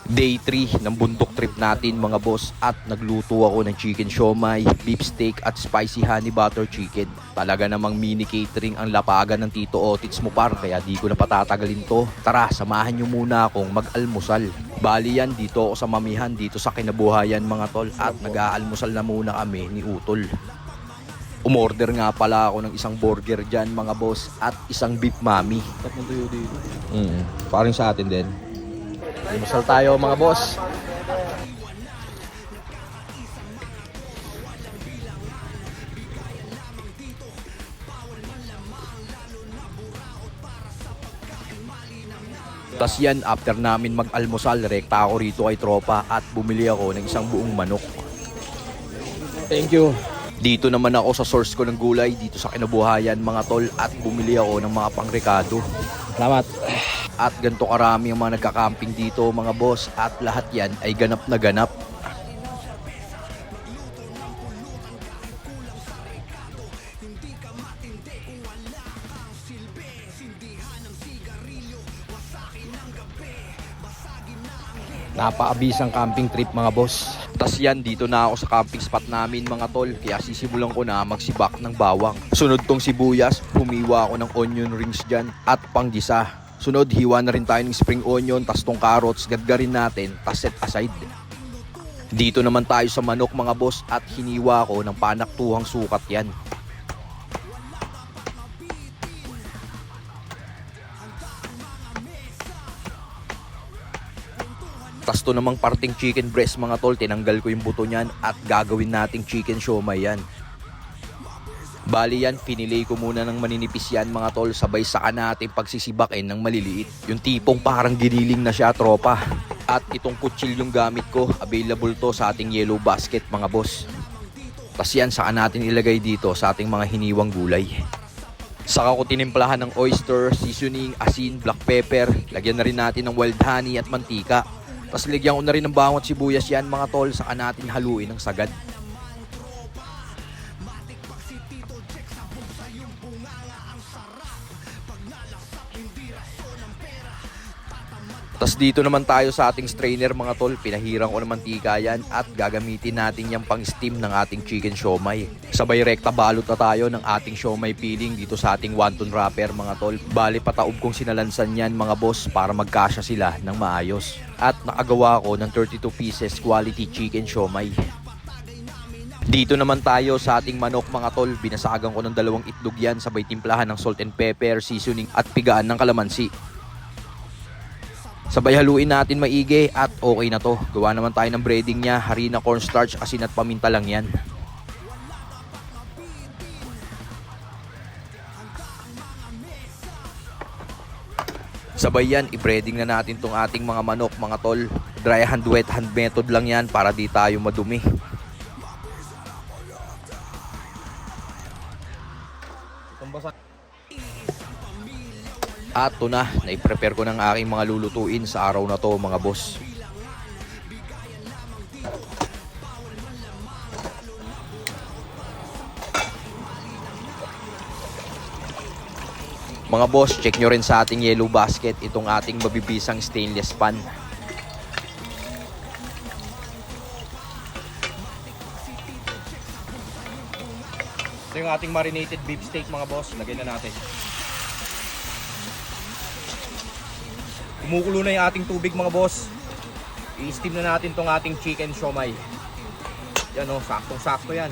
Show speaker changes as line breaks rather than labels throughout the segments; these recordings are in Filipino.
Day 3 ng bundok trip natin mga boss at nagluto ako ng chicken siomai, beef steak at spicy honey butter chicken. Talaga namang mini catering ang lapagan ng Tito Otits mo par, kaya di ko na patatagalin to. Tara, samahan nyo muna akong mag-almusal. Bali yan dito ako sa mamihan dito sa Kinabuhayan mga tol at nag-aalmusal na muna kami ni Utol. Umorder nga pala ako ng isang burger dyan mga boss at isang beef mami. Parang sa atin din. Almusal tayo mga boss. Tas yan, after namin mag-almusal, rekta ako rito kay tropa at bumili ako ng isang buong manok. Thank you. Dito naman ako sa source ko ng gulay dito sa Kinabuhayan mga tol at bumili ako ng mga pangrekado. Salamat. At ganito karami ang mga nagka-camping dito mga boss at lahat yan ay ganap na ganap. Napaabisang camping trip mga boss. Tas yan, dito na ako sa camping spot namin mga tol, kaya sisimulan ko na magsibak ng bawang. Sunod tong sibuyas, humiwa ako ng onion rings dyan at panggisa. Sunod, hiwa na rin tayo ng spring onion, tas tong carrots, gadgarin natin, tas set aside. Dito naman tayo sa manok mga boss at hiniwa ko ng panaktuhang sukat yan. Tas to namang parting chicken breast mga tol, tinanggal ko yung buto niyan at gagawin nating chicken siomai yan. Bali yan, pinilay ko muna ng maninipis yan mga tol, sabay saka natin pagsisibakin ng maliliit. Yung tipong parang giniling na siya tropa. At itong kutsil yung gamit ko, available to sa ating yellow basket mga boss. Tas yan, saka natin ilagay dito sa ating mga hiniwang gulay. Saka ko tinimplahan ng oyster, seasoning, asin, black pepper. Lagyan na rin natin ng wild honey at mantika. Tapos ligyan ko na rin ng bawang at sibuyas yan mga tol, saka natin haluin ng sagad. Tapos dito naman tayo sa ating strainer mga tol, pinahiran ko ng mantika yan at gagamitin natin yung pang steam ng ating chicken siomai. Sabay rekta balot na tayo ng ating siomai peeling dito sa ating wonton wrapper mga tol. Bali pataob kong sinalansan yan mga boss para magkasya sila ng maayos. At nakagawa ko ng 32 pieces quality chicken siomai. Dito naman tayo sa ating manok mga tol, binasagan ko ng 2 itlog yan, sabay timplahan ng salt and pepper, seasoning at pigaan ng kalamansi. Sabay haluin natin maigi at okay na to. Gawa naman tayo ng breading niya, harina, cornstarch, asin at paminta lang yan. Sabay yan, i-breading na natin tong ating mga manok mga tol. Dry hand, wet hand method lang yan para di tayo madumi. At ito na, nai-prepare ko ng aking mga lulutuin sa araw na to mga boss. Mga boss, check nyo rin sa ating yellow basket itong ating mabibisang stainless pan. Ito yung ating marinated beef steak mga boss, lagay na natin. Kumukulo na yung ating tubig mga boss. I-steam na natin tong ating chicken siomai. Yan o, saktong-sakto yan.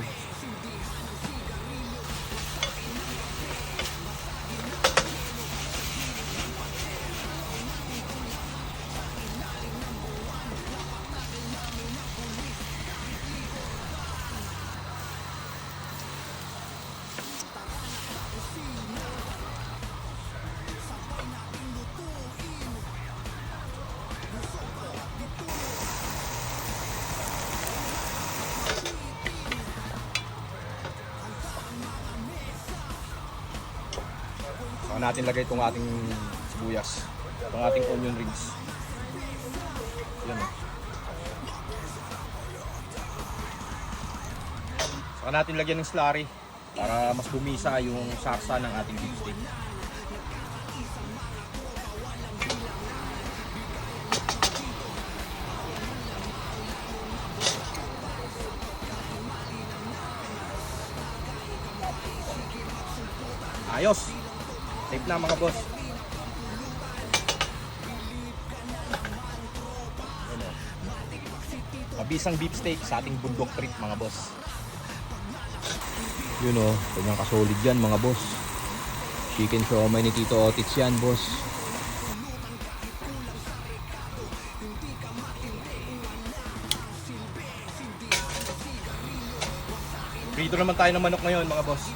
Saka natin lagay itong ating sibuyas, itong ating onion rings. Yan. Saka natin lagyan ng slurry para mas bumisa yung sarsa ng ating beef steak. Ayos. Safe na mga boss. Mabisang beef steak sa ating bundok trip mga boss. Yun o, kanyang kasolid yan mga boss. Chicken siomai ni Tito Otits yan boss. Prito naman tayo ng manok ngayon mga boss.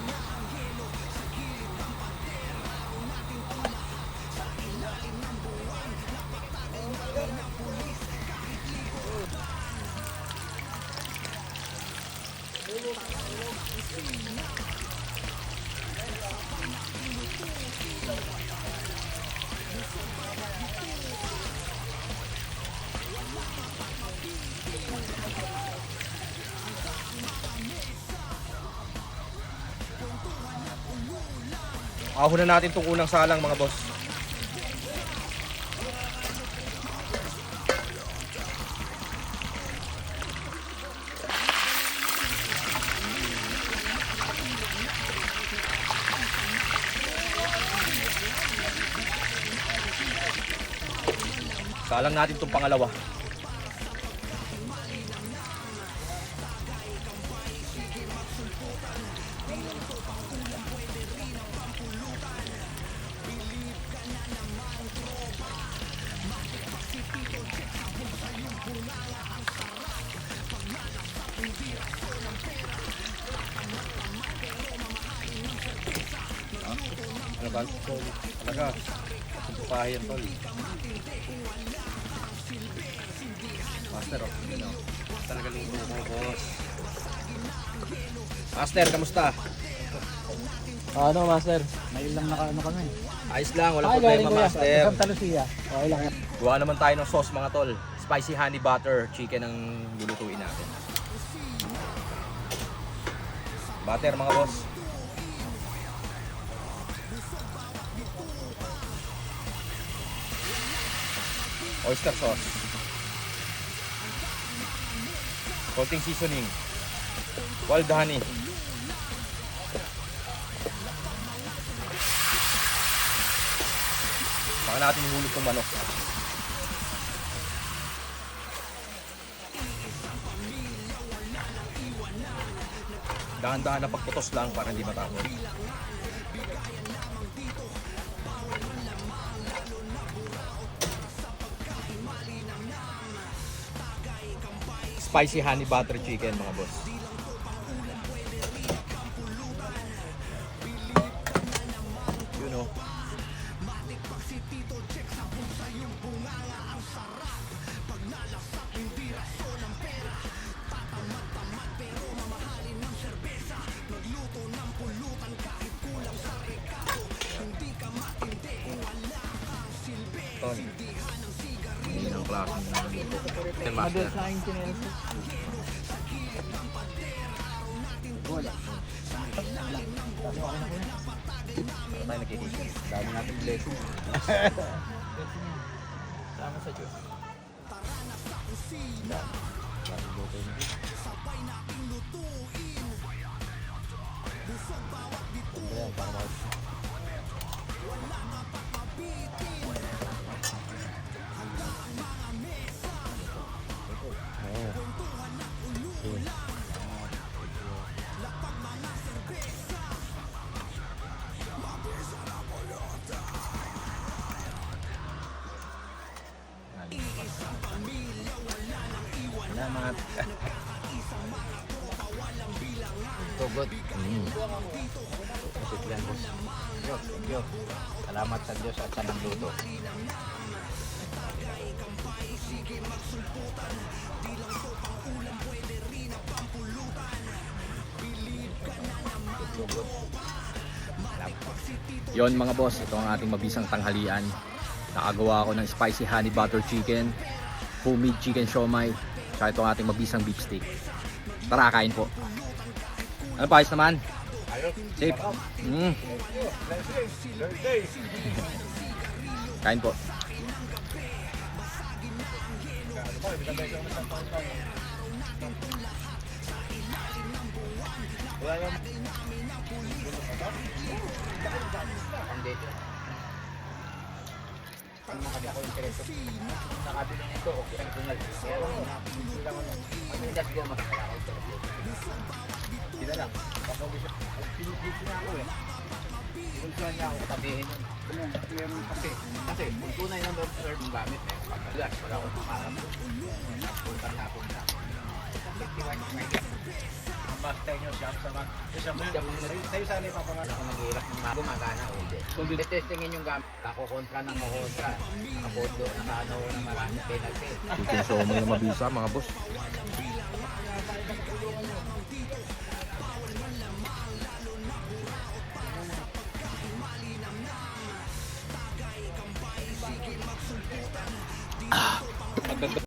Ahon na natin itong unang salang mga boss. Salang natin itong pangalawa. Ano ba? Talaga. Sumpahin yan tol. Master, oh. Talaga luto mo, boss. Master, kamusta?
Ano, Master? May lang naka-ano kami.
Ayos lang, walang problema, Master.
Santa Lucia. Okay lang yan.
Gawa naman tayo ng sauce mga tol. Spicy honey butter chicken ang lulutuin natin. Butter mga boss. Oyster sauce. Salting seasoning. Wild honey. Saka natin ihulog ng manok. Dahan-dahan na pagputos lang para hindi matapon. Spicy honey butter chicken mga boss. Yun o. Tony. Hindi ng klase na Chicken Master.
Sa akin chinelas. Wala.
Ano tayo nakikita?
Dami natin blessing. Sama sa Diyos. Salamat. Tugot. Masip yan, boss. Thank you. Salamat sa Diyos at sa nagluto.
Yon mga boss, ito ang ating mabisang tanghalian. Nakagawa ako ng spicy honey butter chicken, homemade chicken siomai, saka ito ang ating mabisang beef steak. Tara, kain po. Ano pa, ayos naman? Safe. Kain po.
Foundation. Ang nakabili ako yung tereso. Nakabili nito, personal. Kaya lang, hindi lang ano. Ang hindi ko makakala ko ito. Sila lang. Kapag siya, pinipisi na ako eh. Pinipisi niya ako sabihin yun. Meron kasi, kung tunay na lobster yung gamit eh. Pagkagas, wala akong makarap. Punta na ako na.
Master nyo siya sa mga. Sa'yo sana ipapangalan.
Ako naghihirap ng mga gumagana o hindi. Kung testingin yung gamit, nakakontra ng makontra. Nakapondo, nakaano ng marami penalty.
Chicken siomay na mabisa mga boss.